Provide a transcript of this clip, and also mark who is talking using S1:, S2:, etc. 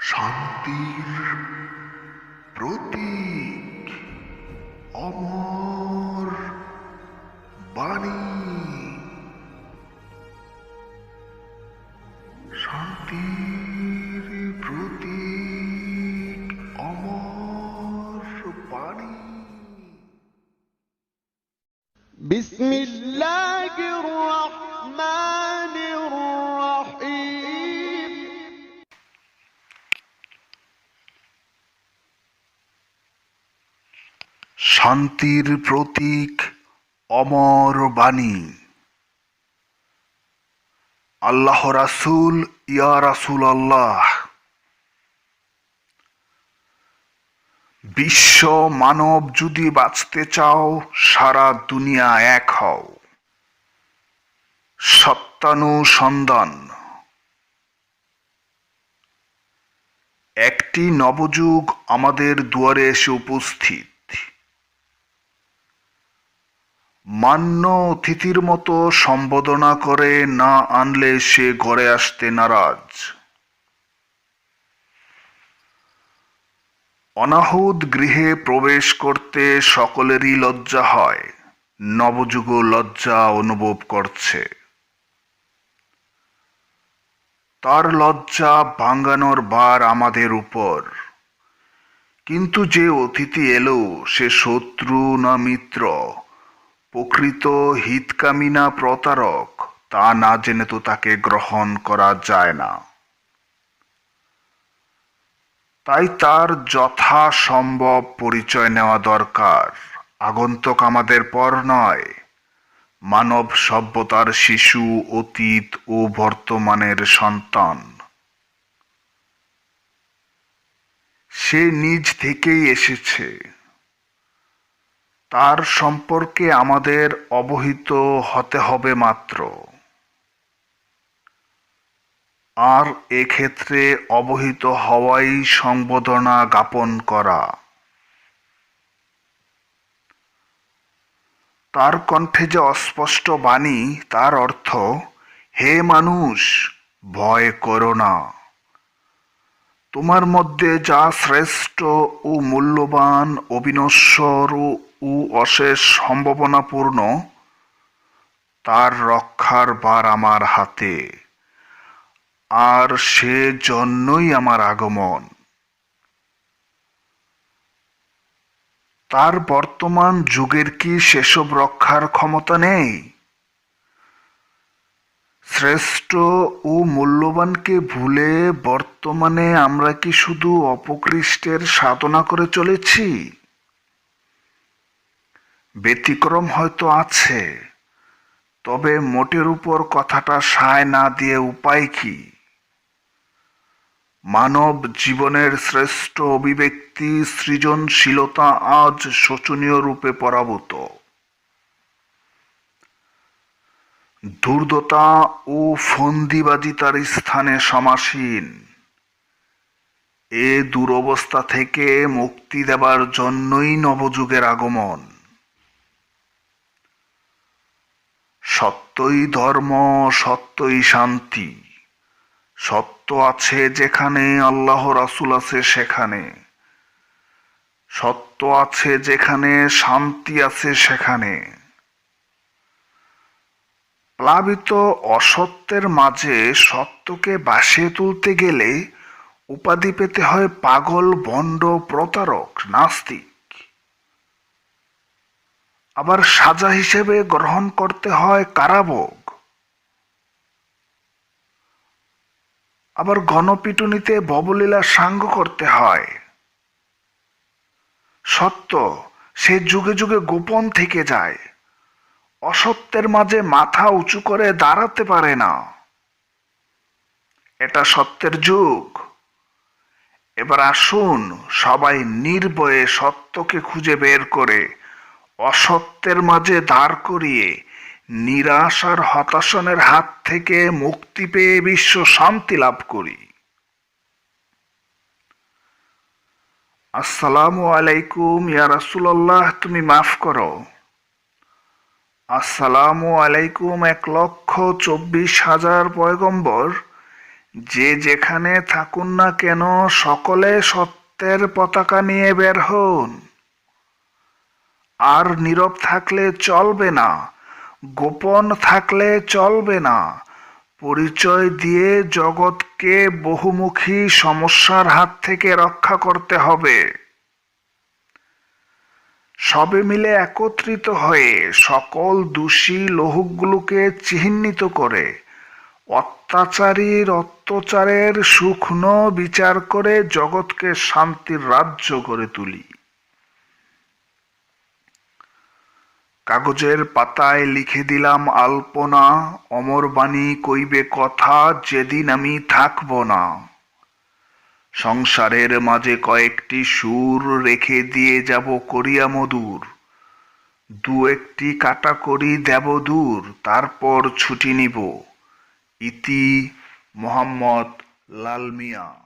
S1: শান্তির প্রতীক অমর বাণী। শান্তির প্রতীক অমর বাণী।
S2: বিসমিল্লাহির রহমানির রহিম।
S1: শান্তির প্রতীক অমর বাণী। আল্লাহ রাসূল, ইয়া রাসূলাল্লাহ। বিশ্ব মানব যদি বাঁচতে চাও, সারা দুনিয়া এক হও। সত্যানুসন্ধান। একটি নবযুগ আমাদের দুয়ারে এসে উপস্থিত। মান্য অতিথির মতো সম্বোধনা করে না আনলে সে ঘরে আসতে নারাজ। অনাহুত গৃহে প্রবেশ করতে সকলেরই লজ্জা হয়। নবযুগ লজ্জা অনুভব করছে। তার লজ্জা ভাঙানোর ভার আমাদের উপর। কিন্তু যে অতিথি এলো, সে শত্রু না মিত্র, প্রকৃত হিতকামী না প্রতারক, তা না জেনে তো তাকে গ্রহণ করা যায় না। তাই তার যথাসম্ভব পরিচয় নেওয়া দরকার। আগন্তুক আমাদের পর নয়, মানব সভ্যতার শিশু, অতীত ও বর্তমানের সন্তান। সে নিজ থেকেই এসেছে। তার সম্পর্কে আমাদের অবহিত হতে হবে মাত্র। আর এক্ষেত্রে অবহিত হওয়াই সংবর্ধনা জ্ঞাপন করা। তার কণ্ঠে যে অস্পষ্ট বাণী, তার অর্থ, হে মানুষ, ভয় করো না। তোমার মধ্যে যা শ্রেষ্ঠ ও মূল্যবান, অবিনশ্বর ও অশেষ সম্ভাবনাপূর্ণ, তার রক্ষার ভার আমার হাতে। আর সে জন্যই আমার আগমন। তার বর্তমান যুগের কি সেসব রক্ষার ক্ষমতা নেই? শ্রেষ্ঠ ও মূল্যবানকে ভুলে বর্তমানে আমরা কি শুধু অপকৃষ্টের সাধনা করে চলেছি? ব্যতিক্রম হয়তো আছে, তবে মোটের উপর কথাটা সায় না দিয়ে উপায় কি? মানব জীবনের শ্রেষ্ঠ অভিব্যক্তি, সৃজনশীলতা আজ শোচনীয় রূপে পরাভূত। ধূর্ততা ও ফন্দিবাজি তার স্থানে সমাসীন। এ দুরবস্থা থেকে মুক্তি দেবার জন্যই নবযুগের আগমন। সত্যই ধর্ম, সত্যই শান্তি। সত্য আছে যেখানে, আল্লাহ রাসূল আছে সেখানে। সত্য আছে যেখানে, শান্তি আছে সেখানে। প্লাবিত অসত্যের মাঝে সত্যকে ভাসিয়ে তুলতে গেলে উপাধি পেতে হয় পাগল, ভণ্ড, প্রতারক, নাস্তিক। আবার সাজা হিসেবে গ্রহণ করতে হয় কারাভোগ। আবার গণপিটুনিতে ভবলীলা সাঙ্গ করতে হয়। সত্য সে যুগে যুগে গোপন থেকে যায়। অসত্যের মাঝে মাথা উঁচু করে দাঁড়াতে পারে না। এটা সত্যের যুগ। এবার আসুন সবাই নির্ভয়ে সত্যকে খুঁজে বের করে অসত্যের মাঝে দাঁড় করিয়ে নিরাশ আর হতাশনের হাত থেকে মুক্তি পেয়ে বিশ্ব শান্তি লাভ করি। আসসালামু আলাইকুম ইয়া রাসূলুল্লাহ, তুমি মাফ করো। আসসালামু আলাইকুম 1,24,000 পয়গম্বর, যে যেখানে থাকুন না কেন সকলে সত্যের পতাকা নিয়ে বের হন। আর নীরব থাকলে চলবে না, গোপন থাকলে চলবে না। পরিচয় দিয়ে জগৎকে বহুমুখী সমস্যার হাত থেকে রক্ষা করতে হবে। সবে মিলে একত্রিত হয়ে সকল দোষী লোকগুলোকে চিহ্নিত করে অত্যাচারীর অত্যাচারের সূক্ষ্ম বিচার করে জগৎকে শান্তির রাজ্য করে তুলি। কাগজের পাতায় লিখে দিলাম আলপনা, অমর বাণী কইবে কথা যেদিন আমি থাকব না। সংসারের মাঝে কয়েকটি সুর রেখে দিয়ে যাব করিয়া মধুর, দু একটি কাটা করি দেব দূর, তারপর ছুটি নিব। ইতি মোহাম্মদ লাল মিয়া।